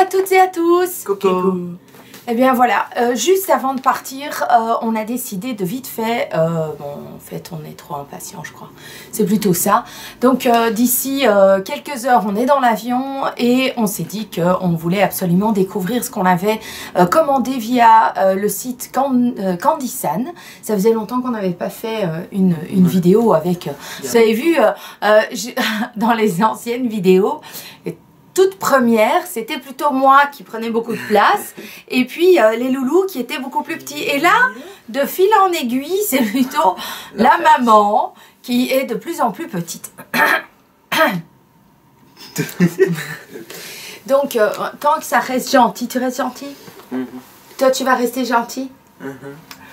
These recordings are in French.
toutes et à tous. Coucou. Eh bien voilà, juste avant de partir, on a décidé de vite fait, bon en fait on est trop impatient je crois, c'est plutôt ça. Donc d'ici quelques heures on est dans l'avion et on s'est dit qu'on voulait absolument découvrir ce qu'on avait commandé via le site Candysan. Ça faisait longtemps qu'on n'avait pas fait une vidéo avec, vous avez vu dans les anciennes vidéos, toute première, c'était plutôt moi qui prenais beaucoup de place et puis les loulous qui étaient beaucoup plus petits. Et là, de fil en aiguille, c'est plutôt la maman qui est de plus en plus petite. Donc, tant que ça reste gentil, tu restes gentil? Toi, tu vas rester gentil?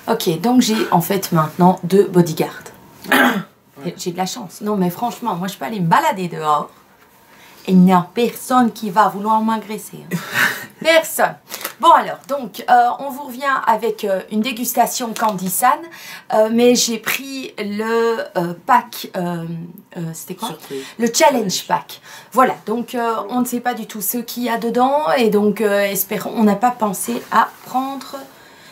Ok, donc j'ai en fait maintenant 2 bodyguards. J'ai de la chance. Non, mais franchement, moi je peux aller me balader dehors. Il n'y a personne qui va vouloir m'agresser. Personne. Bon alors, donc, on vous revient avec une dégustation Candysan. Mais j'ai pris le pack, c'était quoi? Surprise. Le challenge pack. Voilà, donc on ne sait pas du tout ce qu'il y a dedans. Et donc, espérons, on n'a pas pensé à prendre...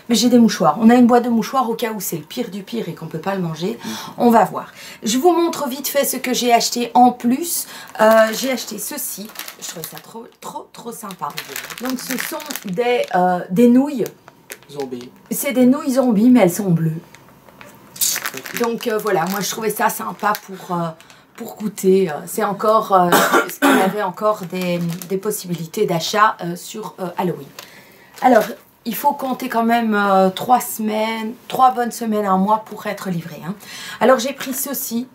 Mais j'ai des mouchoirs. On a une boîte de mouchoirs au cas où c'est le pire du pire et qu'on ne peut pas le manger. On va voir. Je vous montre vite fait ce que j'ai acheté en plus. J'ai acheté ceci. Je trouvais ça trop sympa. Donc ce sont des nouilles. Zombies. C'est des nouilles zombies mais elles sont bleues. Donc voilà, moi je trouvais ça sympa pour goûter. C'est encore, parce qu'on avait encore des possibilités d'achat sur Halloween. Alors... il faut compter quand même 3 bonnes semaines, un mois pour être livré. Hein. Alors j'ai pris ceci.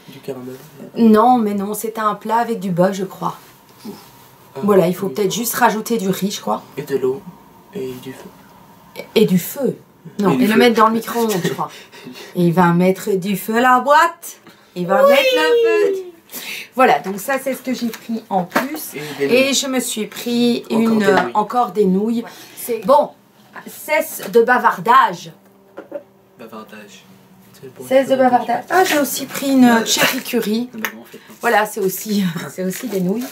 Du caramel? Non, mais non, c'était un plat avec du bœuf, je crois. Voilà, il faut peut-être juste rajouter du riz, je crois. Et de l'eau. Et du feu. Et du feu. Non, et le mettre dans le micro-ondes, je crois. Il va mettre du feu à la boîte. Il va mettre le feu. Voilà, donc ça c'est ce que j'ai pris en plus. Et je me suis pris encore des nouilles. Bon, cesse de bavardage. Bavardage. Cesse de bavardage. Ah, j'ai aussi pris une cherry curry. Voilà, c'est aussi des nouilles.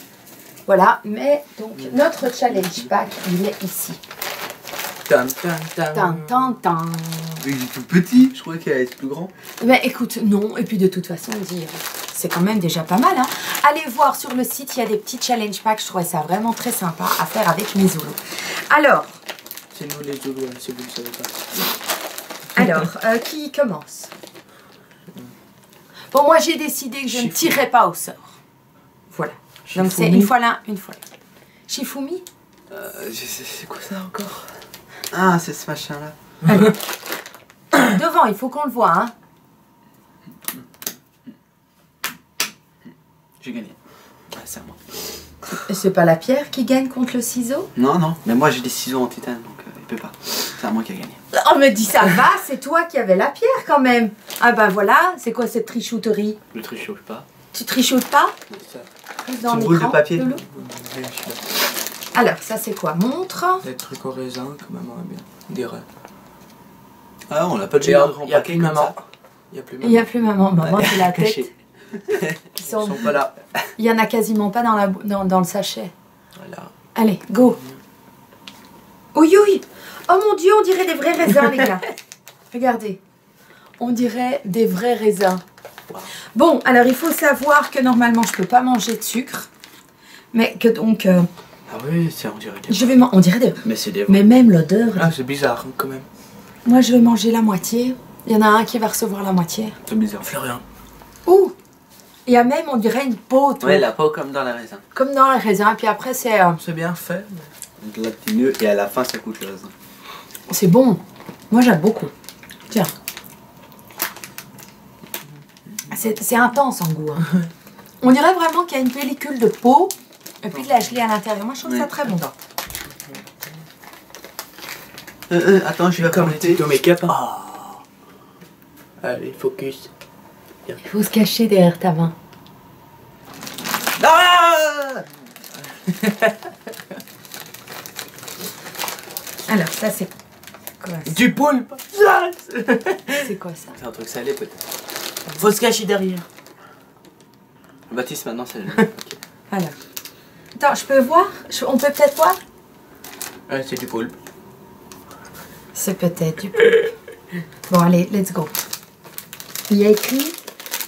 Voilà, mais donc notre challenge pack, il est ici. Tan. Il est tout petit, je croyais qu'il allait être plus grand. Mais écoute, non, et puis de toute façon, c'est quand même déjà pas mal. Hein. Allez voir sur le site, il y a des petits challenge packs, je trouvais ça vraiment très sympa à faire avec mes zoulous. Alors... c'est nous les zoulous, hein, si vous ne savez pas. Alors, qui commence? Bon, moi j'ai décidé que je ne tirerai pas au sort. Voilà. Shifumi. Donc c'est une fois l'un, une fois l'autre. Shifumi? C'est quoi ça encore? Ah, c'est ce machin-là. Devant, il faut qu'on le voit, hein. J'ai gagné. Ouais, c'est à moi. C'est pas la pierre qui gagne contre le ciseau? Non, non. Mais moi j'ai des ciseaux en titane, donc il peut pas. C'est à moi qui a gagné. Oh, me dis ça va, c'est toi qui avais la pierre quand même. Ah ben voilà, c'est quoi cette trichouterie? Je trichoute pas. Tu trichoutes pas? Ça. Dans une boule de papier. Alors, ça c'est quoi? Montre. Des trucs au raisin que maman aime bien. Des raies. Ah, on l'a pas déjà grand Il n'y a paquet plus comme maman. ça. Il n'y a plus maman. Maman, c'est la tête. Ils sont pas là. Il n'y en a quasiment pas dans le sachet. Voilà. Allez, go. Oui, oui. Oh mon Dieu, on dirait des vrais raisins, les gars. Regardez. On dirait des vrais raisins. Wow. Bon, alors il faut savoir que normalement, je ne peux pas manger de sucre. Mais que donc... ah oui, on dirait des... on dirait des... Mais c'est des... Mais même l'odeur... Ah, c'est bizarre, quand même. Moi, je vais manger la moitié. Il y en a un qui va recevoir la moitié. C'est bizarre. Florian. Ouh! Il y a même, on dirait, une peau. Ouais, la peau comme dans les raisins. Comme dans les raisins. Et puis après, c'est... c'est bien fait. Mais... glatineux et à la fin, ça coûte l'os. C'est bon. Moi, j'aime beaucoup. Tiens. C'est intense en goût. Hein. On dirait vraiment qu'il y a une pellicule de peau et puis de la gelée à l'intérieur. Moi, je trouve ça très bon. Attends, je vais commenter. Ton make-up. Oh. Allez, focus. Il faut se cacher derrière ta main. Ah Alors, ça, c'est quoi ça? Du poulpe. C'est quoi ça? C'est un truc salé peut-être. Faut se cacher derrière. Baptiste, maintenant c'est... Alors, Attends, je peux voir? On peut peut-être voir? C'est du poulpe. C'est peut-être du poulpe. Bon, allez, let's go. Il y a écrit,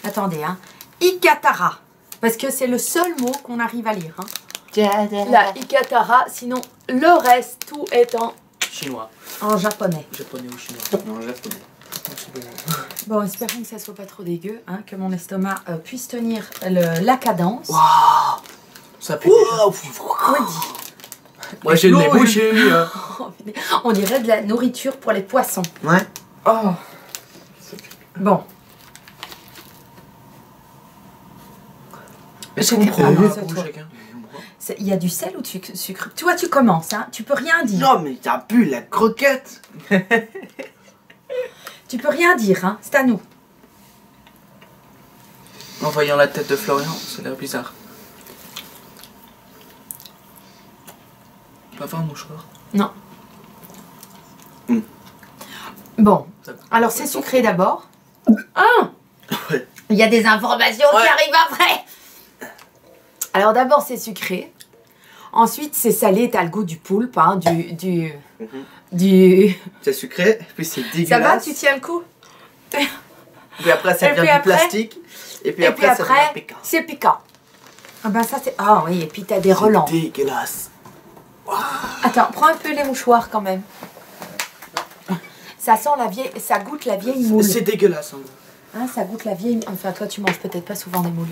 attendez, hein, Ikatara. Parce que c'est le seul mot qu'on arrive à lire. Hein. La Ikatara, sinon le reste, tout est Chinois. en japonais. Japonais ou chinois? Non, japonais. Bon, espérons que ça soit pas trop dégueu, hein, que mon estomac puisse tenir la cadence. Waouh! Ça pue. Oui. Moi, j'ai le nez bouché. On dirait de la nourriture pour les poissons. Ouais. Oh. Bon. Est-ce Chacun qu'on prend prend un un coup, toi. chacun? Il y a du sel ou du sucre? Toi, tu commences, hein. Tu peux rien dire. Non, mais t'as bu la croquette. Tu peux rien dire, hein. C'est à nous. En voyant la tête de Florian, ça a l'air bizarre. Pas faire un mouchoir. Non. Mm. Bon. Ça- Alors, c'est sucré d'abord. Ah! Ouais. Il y a des informations Ouais. qui arrivent après. Alors, d'abord, c'est sucré. Ensuite, c'est salé. T'as le goût du poulpe, hein, du... C'est sucré, puis c'est Ça dégueulasse. va, tu tiens le coup? Puis après, ça Et devient puis du après- plastique. Et puis Et après, puis ça après, devient piquant. c'est piquant. Ah ben ça, c'est... Ah oui, et puis t'as des relents. C'est dégueulasse. Attends, prends un peu les mouchoirs quand même. Ça sent la vieille... Ça goûte la vieille moule. C'est dégueulasse. Hein. Hein, ça goûte la vieille... Enfin, toi, tu manges peut-être pas souvent des moules.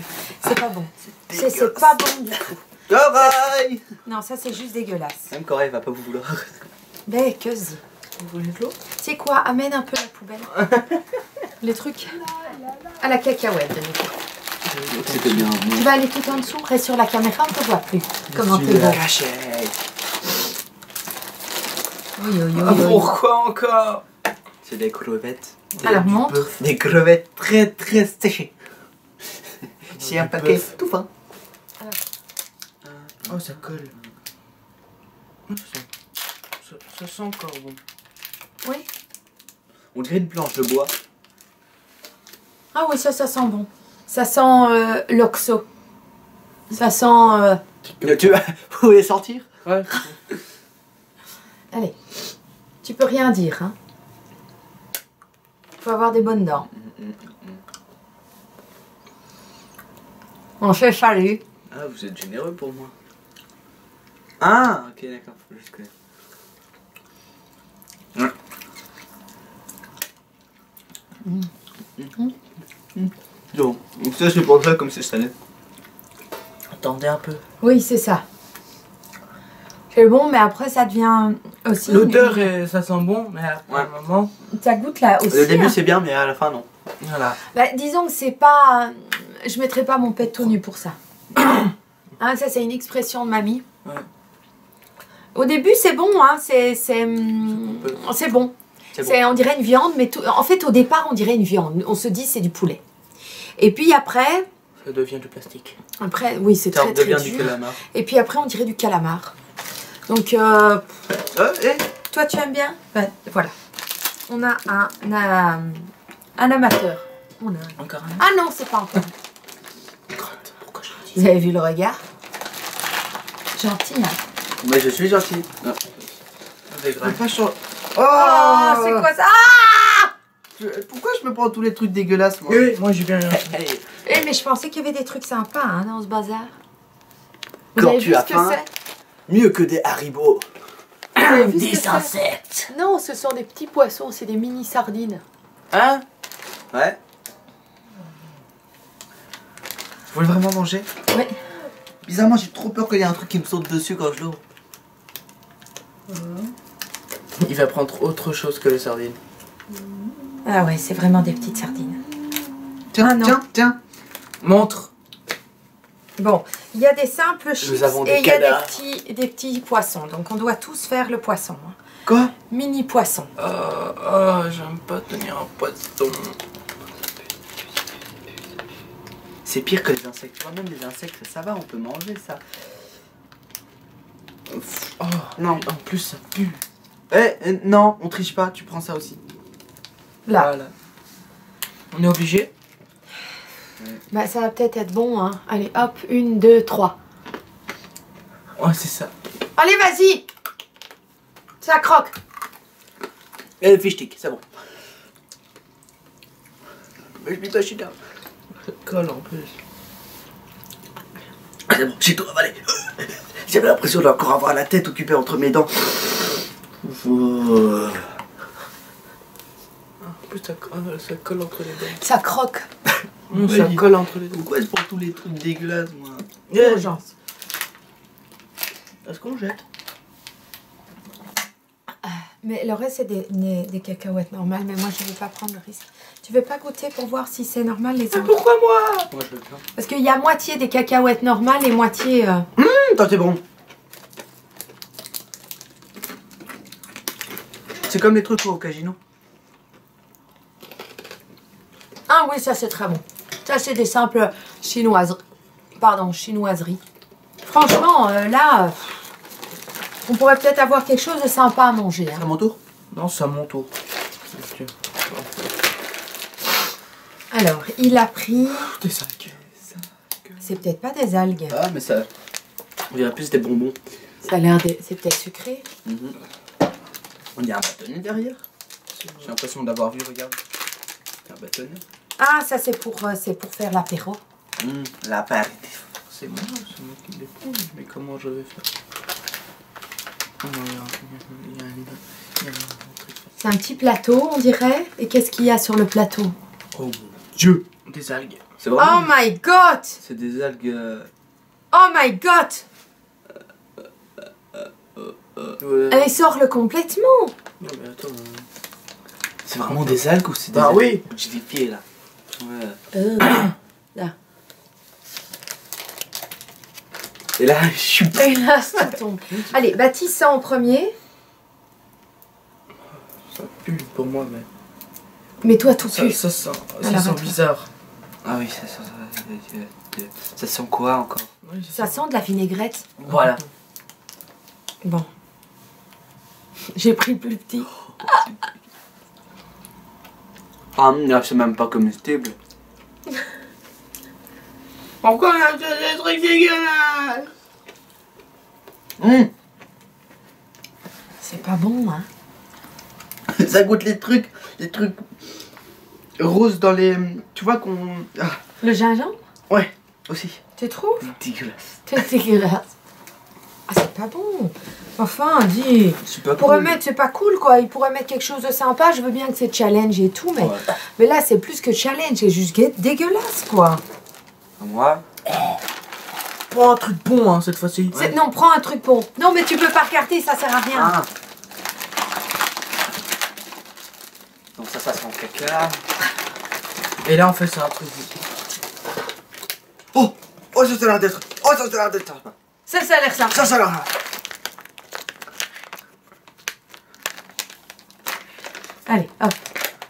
C'est pas bon. C'est dégueulasse. pas bon du tout. Corail. Non, ça, c'est juste dégueulasse. Même Corail va pas vous vouloir. Ben, que zi. Vous voulez de l'eau? C'est quoi? Amène un peu la poubelle. Les trucs. À la cacahuète, de nouveau. C'était bien. Tu vas aller tout en dessous, reste sur la caméra, on te voit plus. Comment Tu t'es la beau. cachais. Oui, oui, oui, Ah, oui. pourquoi encore? C'est des crevettes. Alors, Du montre. bœuf. Des crevettes très très séchées. C'est un Du paquet bœuf. tout fin. Oh, ça colle. Oh, ça sent encore bon. Oui. On dirait une planche de bois. Ah oui, ça sent bon. Ça sent l'oxo. Ça sent... Vous voulez sortir? Ouais. Allez. Tu peux rien dire, hein. Faut avoir des bonnes dents. On fait salut. Ah, vous êtes généreux pour moi. Ah, ok, d'accord. Faut juste que... Donc ça c'est pour ça comme c'est salé. Attendez un peu. Oui, c'est ça. C'est bon, mais après, ça devient aussi... L'odeur, ça sent bon, mais après Ouais. un moment, Ça goûte là aussi. Le début hein. c'est bien mais à la fin non. voilà. Bah, disons que c'est pas... Je mettrai pas mon pet tout nu pour ça. Hein, ça, c'est une expression de mamie. Ouais. Au début, c'est bon, hein. C'est bon. C'est bon. On dirait une viande, mais en fait, au départ, on dirait une viande. On se dit c'est du poulet. Et puis après, Ça devient du plastique. oui, c'est Ça très très devient du dur. calamar. Et puis après, on dirait du calamar. Donc, toi, tu aimes bien? Ben, voilà. On a un amateur. On a... Encore un. Ah non, c'est pas encore. Crotte. Pourquoi je dis Vous avez vu le regard? Gentil, hein? Mais je suis gentil. Non. avec Pas chaud. Oh, c'est quoi ça? Ah! Pourquoi je me prends tous les trucs dégueulasses moi? Oui, moi j'ai bien rien. Allez. Eh, mais je pensais qu'il y avait des trucs sympas hein, dans ce bazar. Vous Quand avez tu vu as ce que faim, c'est? mieux que des haribots. Vous avez vu ce que Des c'est? insectes. Non, ce sont des petits poissons, c'est des mini sardines. Hein? Ouais. Vous voulez vraiment manger? Oui. Bizarrement j'ai trop peur qu'il y ait un truc qui me saute dessus quand je l'ouvre. Il va prendre autre chose que les sardines. Ah ouais, c'est vraiment des petites sardines. Tiens, Ah non. tiens. Montre. Bon, il y a des simples chips avons des et il y a cadavres. des petits poissons. Donc on doit tous faire le poisson. hein. Quoi? Mini poisson. J'aime pas tenir un poisson. C'est pire que les insectes. Tu vois, même les insectes, ça va, on peut manger ça. Oh, Non. en plus ça pue. Non, on triche pas, tu prends ça aussi. Là. Voilà. On est obligé? Bah, ça va peut-être être bon. Hein. Allez, hop, 1, 2, 3. Ouais, c'est ça. Allez, vas-y. Ça croque. Et le fichtik, c'est bon. Mais je m'y là. Ça colle en plus. C'est bon, j'ai tout avalé. J'avais l'impression d'encore avoir la tête occupée entre mes dents. En plus, ça colle entre les dents. Ça croque. Ça colle entre les dents. Pourquoi c'est pour tous les trucs dégueulasses, moi? Urgence. Est-ce qu'on jette? Mais le reste, c'est des cacahuètes normales. Mais moi, je ne vais pas prendre le risque. Tu veux pas goûter pour voir si c'est normal les autres? Pourquoi moi? Moi, je veux bien. Parce qu'il y a moitié des cacahuètes normales et moitié... Toi, t'es bon. C'est comme les trucs au casino. Ah oui, ça c'est très bon. Ça c'est des simples chinoiseries. Franchement, là, on pourrait peut-être avoir quelque chose de sympa à manger. C'est à Hein. mon tour? Non, c'est à mon tour. Alors, il a pris... Des sacs. C'est peut-être pas des algues. Ah, mais ça... On dirait plus des bonbons. Ça a l'air de... C'est peut-être sucré. On dirait un bâtonnet derrière. J'ai l'impression d'avoir vu, regarde. C'est un bâtonnet. Ah, ça c'est pour faire l'apéro. L'apéritif. C'est moi qui dépose. Mais comment je vais faire? Oh non, il y a un truc. C'est un petit plateau, on dirait. Et qu'est-ce qu'il y a sur le plateau? Oh mon Dieu! Des algues. C'est vraiment... Oh my god! C'est des algues... Oh my god! Ouais. Elle sort-le complètement. Non mais attends. C'est vraiment des algues ou c'est des... Bah oui! modifiées, là. Ouais. Là. Et là, je suis... Et là, ça tombe. Allez, bâtis ça en premier. Ça pue pour moi, mais. Mais toi, tout Ça pue. sent Alors, attends. bizarre. Ah oui, ça sent quoi encore? Oui, Ça sent de la vinaigrette. Voilà. Bon. J'ai pris le plus petit. Ah, là, c'est même pas comestible. Pourquoi on a des trucs dégueulasses? C'est pas bon, hein. Ça goûte les trucs roses dans les... Tu vois qu'on... Ah, Le gingembre? ouais, aussi. Tu trouves? Dégueulasse. C'est dégueulasse. Ah, c'est pas bon. Enfin, dis. C'est pas Pourrait cool. mettre, c'est pas cool quoi. Il pourrait mettre quelque chose de sympa. Je veux bien que c'est challenge et tout, mais, Ouais. mais là, c'est plus que challenge. C'est juste dégueulasse quoi. Moi? Prends un truc bon, hein, cette fois-ci. Non, prends un truc bon. Non, mais tu peux pas regarder, ça sert à rien. Ah. Donc ça sent caca. Et là, on fait ça un truc. Oh! Oh, ça a l'air d'être... Oh, ça a l'air d'être... Ça a l'air sympa. Ça a l'air... Allez, hop.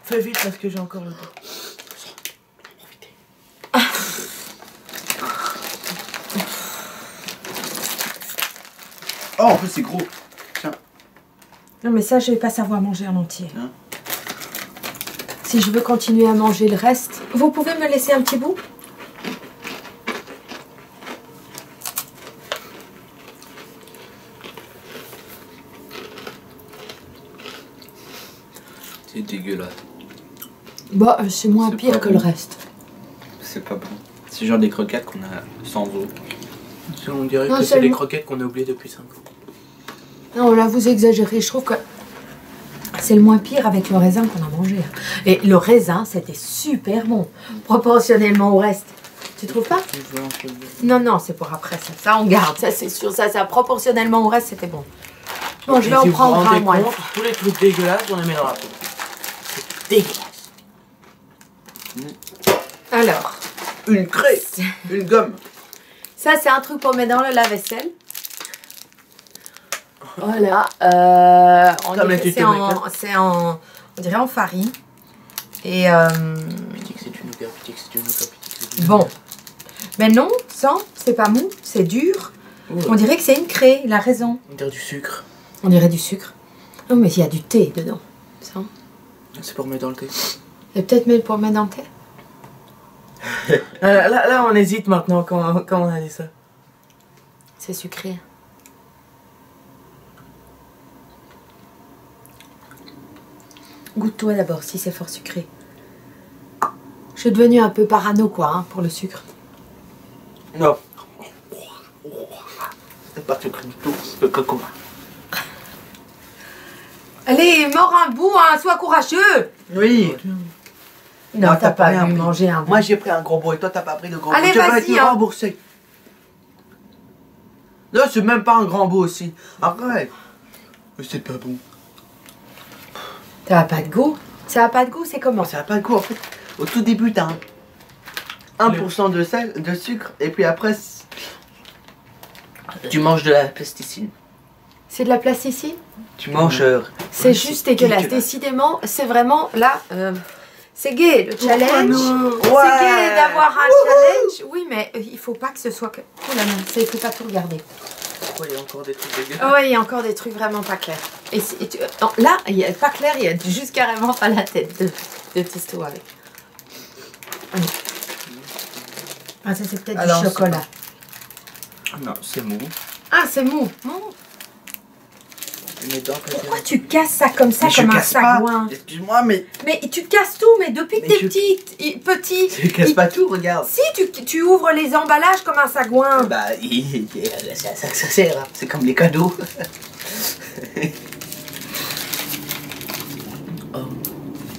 Fais vite parce que j'ai encore le temps. Oh, en plus, c'est gros. Tiens. Non, mais ça, je vais pas savoir manger en entier. Hein? Si je veux continuer à manger le reste, vous pouvez me laisser un petit bout? C'est dégueulasse. Bah, c'est moins C'est pire pas que bon. le reste. C'est pas bon. C'est genre des croquettes qu'on a sans eau. On dirait Non, que c'est c'est des le- croquettes qu'on a oubliées depuis 5 ans. Non, là, vous exagérez. Je trouve que c'est le moins pire avec le raisin qu'on a mangé. Et le raisin, c'était super bon, proportionnellement au reste. Tu trouves pas? Je veux un peu de- Non, non, c'est pour après ça. Ça, on garde. Ça, c'est sûr. Ça, proportionnellement au reste, c'était bon. Bon, je Et vais en si vous prendre vous un, rendez moi. compte, tous les trucs dégueulasses, on les met dans la poule. C'est dégueulasse. Alors, Une craie. Une gomme. ça, c'est un truc pour mettre dans le lave-vaisselle. Voilà. On Comme dirait les que tutos on dirait en farine. Et Pitique, c'est une nougat, pitique, c'est une nougat, pitique, c'est une bon. Mais non, sans, c'est pas mou, c'est dur. nougat. On dirait que c'est une craie, il a raison. On dirait du sucre. On dirait du sucre. Oh, mais il y a du thé dedans. Ça. C'est pour mettre dans le thé. Et peut-être même pour mettre dans le thé. Là, on hésite maintenant quand on a dit ça. C'est sucré. Goûte-toi d'abord si c'est fort sucré. Je suis devenue un peu parano quoi hein, pour le sucre. Non. C'est pas sucré du tout, le coco. Allez, mords un bout, hein, sois courageux. Oui. Non, t'as pas rien vu pris. manger un bout. Moi j'ai pris un gros bout et toi t'as pas pris le gros Allez, bout. Tu vas vas-y, être hein. remboursé. Non, c'est même pas un grand bout aussi. Après. Mais c'est pas bon. Ça a pas de goût. Ça a pas de goût, c'est comment? Ça n'a pas de goût en fait. Au tout début t'as 1% de sel, de sucre et puis après tu manges de la plasticine. C'est de la plasticine? Tu manges. C'est ouais, juste dégueulasse. Décidément, c'est vraiment là. C'est gay le challenge. C'est Ouais. gay d'avoir un challenge. Oui, mais il faut pas que ce soit. Oh là non, il faut pas tout regarder. Pourquoi il y a encore des trucs dégueulasses? Oh, ouais, il y a encore des trucs vraiment pas clairs. Non, là, il y a pas clair, il y a juste carrément pas la tête de testo avec. Allez. Ah, ça c'est peut-être Alors, du chocolat. Non, c'est mou. Ah, c'est mou. Mes dents, Pourquoi tu casses ça comme ça, Mais je comme un casse pas. sagouin? Excuse-moi mais Mais tu casses tout, mais depuis que Mais t'es petit, je casse pas tout, regarde. Si tu ouvres les emballages comme un sagouin. Bah, ça sert, hein. C'est comme les cadeaux.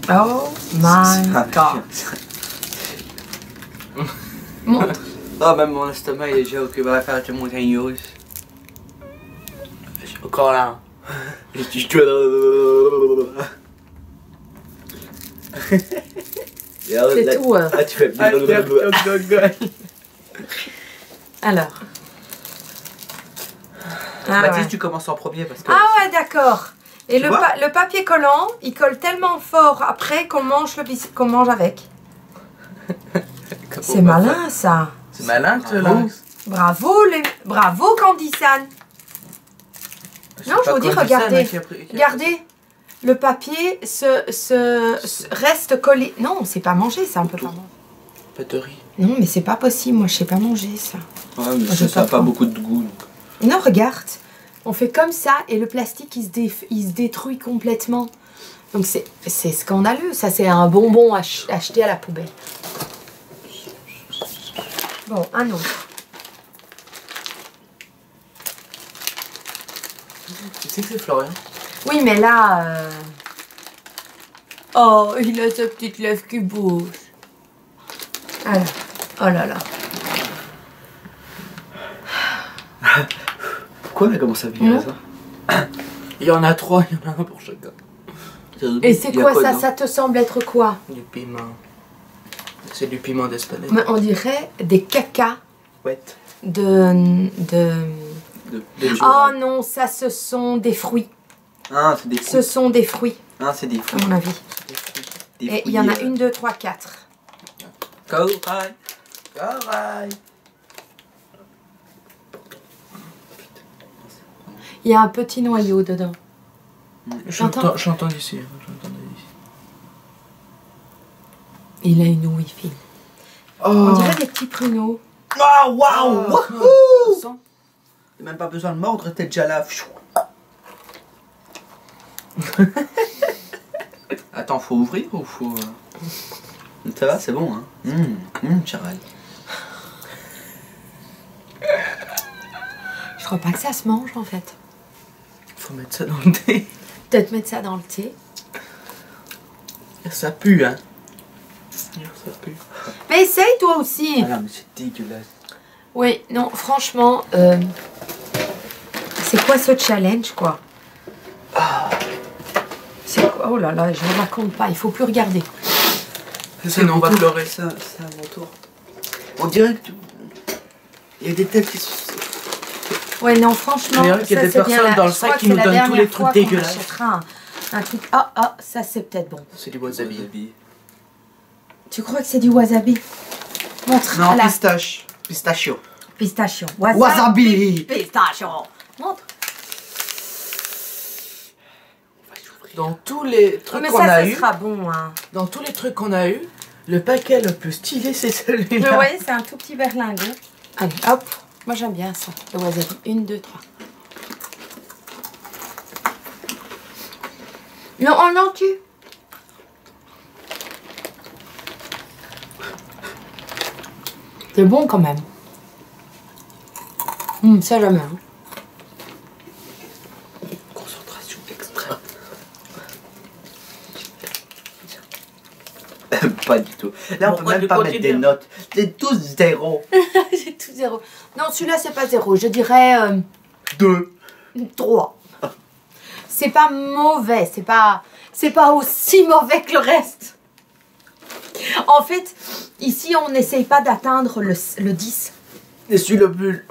Oh my god. Montre. Oh, même mon estomac il est déjà occupé à faire des montagnes russes. Encore là. C'est C'est tout. Ah, tu fais. Alors. Ah, Baptiste, ouais. tu commences en premier parce que. Ah ouais, d'accord. Et Tu vois le papier collant, il colle tellement fort après qu'on mange, qu'on mange avec. C'est malin ça. C'est malin que là. Bravo Candy-san. Non, je vous dis, regardez. Regardez. Le papier reste collé. Non, c'est pas manger ça, on peut pas manger. Pas de riz. Non, mais c'est pas possible, moi je sais pas manger ça. Ouais, mais Je ça n'a sais pas pas. beaucoup de goût. Non, regarde. On fait comme ça et le plastique il se détruit complètement. Donc c'est scandaleux. Ça, c'est un bonbon acheté à la poubelle. Bon, un autre. Tu sais que c'est Florian? Oui, mais là... Oh, il a sa petite lèvre qui bouge. Alors, oh là là. Pourquoi on a commencé à virer Non. ça? Il y en a 3, il y en a un pour chacun. Et c'est Il y a quoi quoi ça? dedans Ça te semble être quoi? Du piment. C'est du piment d'Espagne. Mais on dirait des cacas Ouais. de... Ah, Oh non, ça ce sont des fruits. ah, c'est des fruits. Ce sont des fruits, Ah, c'est des à fruits. mon avis. Des Et il y en a fruits, 1, 2, 3, 4. Corail. Corail. Il y a un petit noyau dedans. J'entends. J'entends d'ici. J'entends d'ici. Il a une ouïe fine. On dirait des petits pruneaux. Oh, waouh! Oh, Wouhou! sens. T'as même pas besoin de mordre, t'es déjà là. Attends, faut ouvrir ou faut. Ça va, c'est bon, hein? Charal. Je crois pas que ça se mange en fait. Faut mettre ça dans le thé. Peut-être mettre ça dans le thé. Ça pue, hein. Ça pue. Mais essaye toi aussi. Ah non, mais c'est dégueulasse. Oui, non, franchement, c'est quoi ce challenge quoi? C'est quoi? Oh là là, je ne raconte pas, il faut plus regarder. Sinon, on va pleurer. Ça, c'est à mon tour. On dirait que il y a des têtes qui sont. Ouais, non, franchement, On dirait qu'il y a ça, des c'est bien personnes la- dans le je sac crois qui que nous c'est la donnent tous les dernière trucs fois qu'on dégueulasses. achètera un truc. Ah, ça c'est peut-être bon. C'est du wasabi. Tu crois que c'est du wasabi? Montre. Non, Là. pistache. Pistachio. Pistachio. Wasabi. Pistachio. Montre. Dans tous les Oh, trucs mais qu'on ça, a ça eu, sera bon. Hein. dans tous les trucs qu'on a eu, le paquet le plus stylé c'est celui-là. Ouais, c'est un tout petit berlingot. Allez, hop. Moi j'aime bien ça. Le wasabi. 1, 2, 3. Non, en entier. C'est bon quand même. Ça jamais. Hein. Concentration extrême. Pas du tout. Là, on peut même pas mettre des notes. C'est tous 0. C'est tout 0. Non, celui-là, c'est pas 0. Je dirais 2. 3. C'est pas mauvais. C'est pas aussi mauvais que le reste. En fait, ici, on n'essaye pas d'atteindre le 10. Je suis le plus...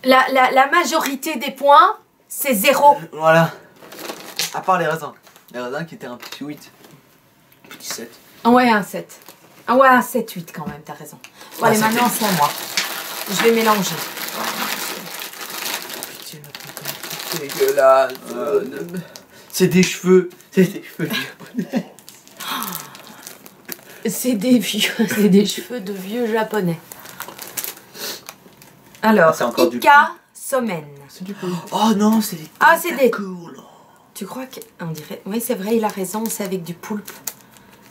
La majorité des points, c'est 0. Voilà. À part les raisins. Les raisins qui étaient un petit 8. Petit 7. Ouais, un 7. Ah ouais, un 7-8 quand même, t'as raison. Bon, allez, maintenant, c'est à moi. Je vais mélanger. Pitié, c'est dégueulasse. C'est des cheveux. C'est des cheveux japonais. C'est des cheveux de vieux japonais. Alors, c'est encore Ika Somen. C'est du poulpe. Oh non, c'est des... Ah, c'est des... Cool. Tu crois qu'on dirait... Oui, c'est vrai, il a raison, c'est avec du poulpe.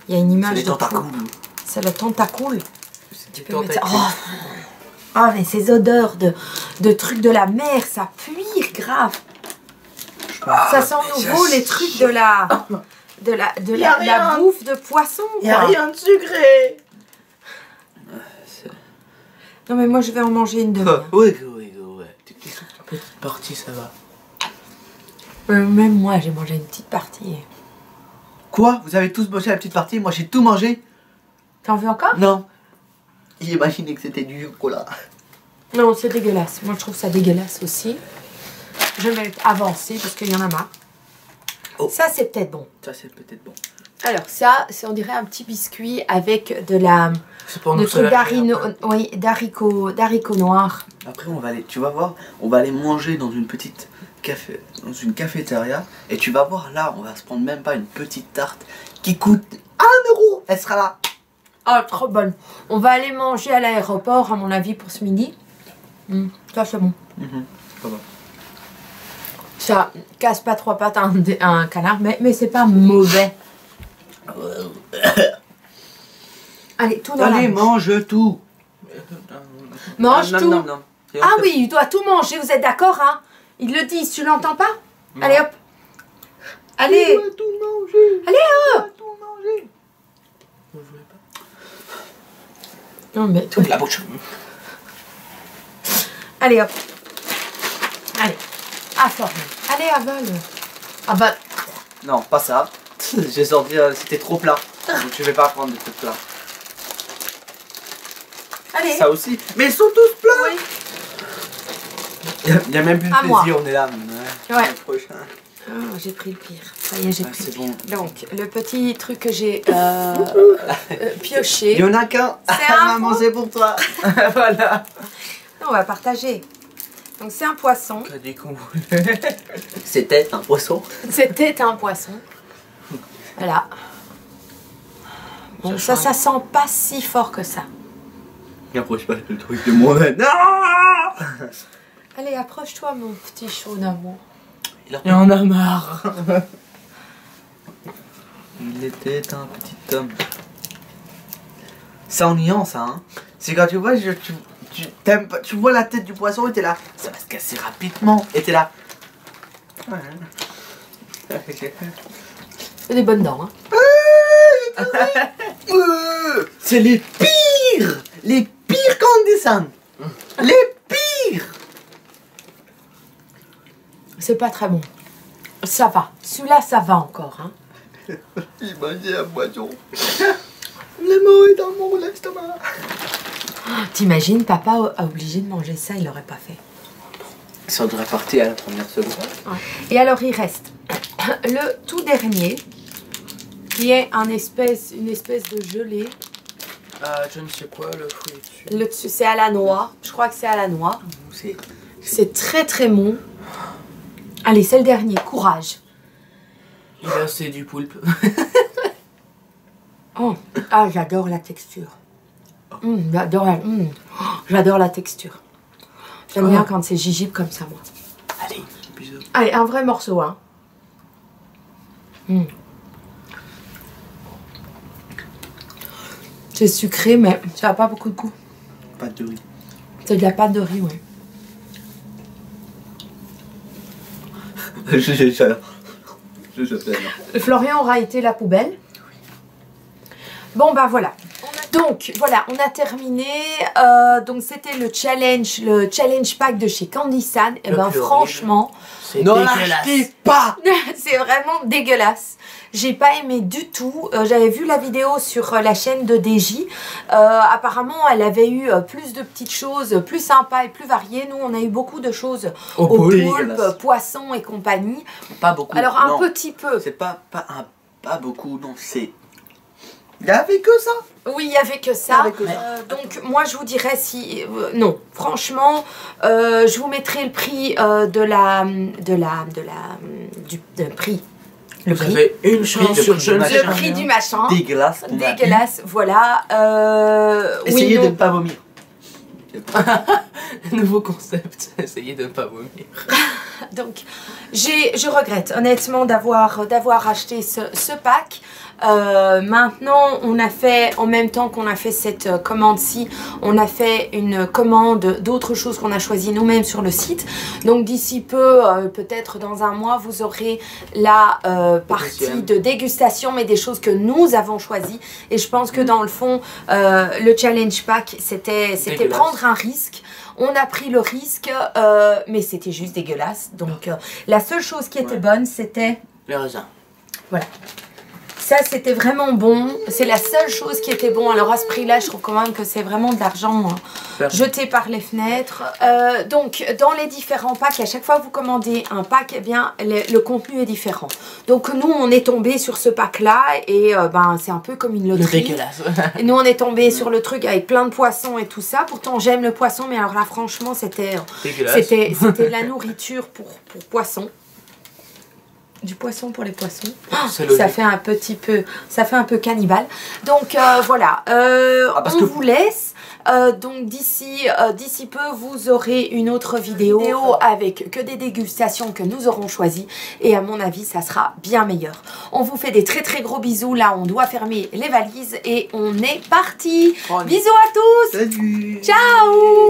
Il y a une image de poulpe. C'est le tentacule. Tu peux mettre ça... Oh, mais ces odeurs de trucs de la mer, ça pue grave. Ça sent nouveau les trucs de la bouffe de poisson. Il n'y a rien de sucré. Non mais moi je vais en manger une demi. Oui. Petite partie, ça va. Même moi j'ai mangé une petite partie. Quoi? Vous avez tous mangé la petite partie? Moi j'ai tout mangé. T'en veux encore? Non. J'imaginais que c'était du chocolat. Non, c'est dégueulasse. Moi je trouve ça dégueulasse aussi. Je vais avancer parce qu'il y en a marre. Oh. Ça c'est peut-être bon. Ça c'est peut-être bon. Alors ça, c'est on dirait un petit biscuit avec de la... d'haricots noirs. Après on va aller, tu vas voir, on va aller manger dans une petite cafétéria. Et tu vas voir là, on va se prendre même pas une petite tarte qui coûte 1 €. Elle sera là. Ah, trop bonne. On va aller manger à l'aéroport à mon avis pour ce midi. Ça c'est bon. Ça va. Ça casse pas trois pattes à un canard, mais c'est pas mauvais. Allez, tout dans Allez, la bouche. mange tout. Mange tout. Non. Ah oui, il doit tout manger, vous êtes d'accord, hein? Il le dit, tu l'entends pas? Non. Allez hop. Allez. Il doit tout manger. Allez hop. Il doit tout manger. Vous voulez pas? Non mais Toute la bouche. Allez hop. Allez. Avale. Allez, avale. Avale. Non, pas ça. J'ai sorti, c'était trop plat. Donc je vais pas prendre des trucs plats. Allez. Ça aussi. Mais ils sont tous plats. Oui. Il y a même plus de plaisir, on est là. Ouais. Le prochain. Oh, j'ai pris le pire. Ça y est, j'ai pris le pire. Bon. Donc, le petit truc que j'ai pioché. Il y en a qu'un. C'est un maman, c'est pour toi. Voilà. On va partager. Donc, c'est un poisson. T'as dit qu'on voulait. C'était un poisson. C'était un poisson. Voilà. Bon, ça sent pas si fort que ça. N'approche pas le truc de mon âne. Non. Allez, approche-toi, mon petit chaud d'amour. Il en a marre. Il était un petit homme. C'est ennuyant, ça, hein. C'est quand tu vois, tu vois la tête du poisson et t'es là. Ça va se casser rapidement. Et t'es là. C'est des bonnes dents, hein. C'est les pires. Les pires conditions. Les pires. C'est pas très bon. Ça va. Celui-là, ça va encore, hein. Imaginez un poisson. Le mot est dans mon estomac. T'imagines, papa a obligé de manger ça, il l'aurait pas fait. Ça devrait partir à la première seconde. Ouais. Et alors, il reste le tout dernier, qui est une espèce de gelée. Je ne sais quoi, le fruit dessus. C'est à la noix. Je crois que c'est à la noix. C'est très très bon. Allez, c'est le dernier. Courage. Et là, c'est du poulpe. Oh. Ah, j'adore la texture. J'adore la texture. J'aime bien quand c'est gigible comme ça, moi. Allez, bisous. Allez, un vrai morceau, hein. C'est sucré, mais ça n'a pas beaucoup de goût. pâte de riz. C'est de la pâte de riz, oui. Florian aura été la poubelle. Bon, bah voilà. Donc, voilà, on a terminé. Donc, c'était le challenge pack de chez Candy San. Et ben, franchement, c'est ne dégueulasse. l'achetez pas. c'est vraiment dégueulasse. J'ai pas aimé du tout. J'avais vu la vidéo sur la chaîne de DJ. Apparemment, elle avait eu plus de petites choses, plus sympas et plus variées. Nous, on a eu beaucoup de choses au poulpe, poisson et compagnie. Pas beaucoup. Alors, un non. petit peu. C'est pas beaucoup, non, c'est... Il y avait que ça. Oui, il n'y avait que ça. Donc, moi, je vous dirais si... non, franchement, je vous mettrai le prix du prix. Le Vous prix. avez une chance sur je ne sais Le prix du machin. Dégueulasse. Dégueulasse, voilà. Essayez oui, de ne pas vomir. Nouveau concept, essayez de ne pas vomir. Donc, je regrette honnêtement d'avoir acheté ce pack. Maintenant, on a fait, en même temps qu'on a fait cette commande-ci, on a fait une commande d'autres choses qu'on a choisies nous-mêmes sur le site. Donc, d'ici peu, peut-être dans un mois, vous aurez la partie de dégustation, mais des choses que nous avons choisies. Et je pense que dans le fond, le challenge pack, c'était prendre un risque. On a pris le risque, mais c'était juste dégueulasse. Donc, la seule chose qui était bonne, c'était... Les raisins. Voilà. Ça, c'était vraiment bon. C'est la seule chose qui était bon. Alors, à ce prix-là, je trouve quand même que c'est vraiment de l'argent jeté par les fenêtres. Donc, dans les différents packs, à chaque fois que vous commandez un pack, eh bien, le contenu est différent. Donc, nous, on est tombé sur ce pack-là et ben, c'est un peu comme une loterie. Dégueulasse. Et nous, on est tombé sur le truc avec plein de poissons et tout ça. Pourtant, j'aime le poisson, mais alors là, franchement, c'était de la nourriture pour poissons. Du poisson pour les poissons. Ça fait un petit peu, ça fait un peu cannibale. Donc voilà, on vous laisse. Donc d'ici peu, vous aurez une autre vidéo avec que des dégustations que nous aurons choisies. Et à mon avis, ça sera bien meilleur. On vous fait des très très gros bisous. Là, on doit fermer les valises et on est parti. Bisous à tous. Salut. Ciao.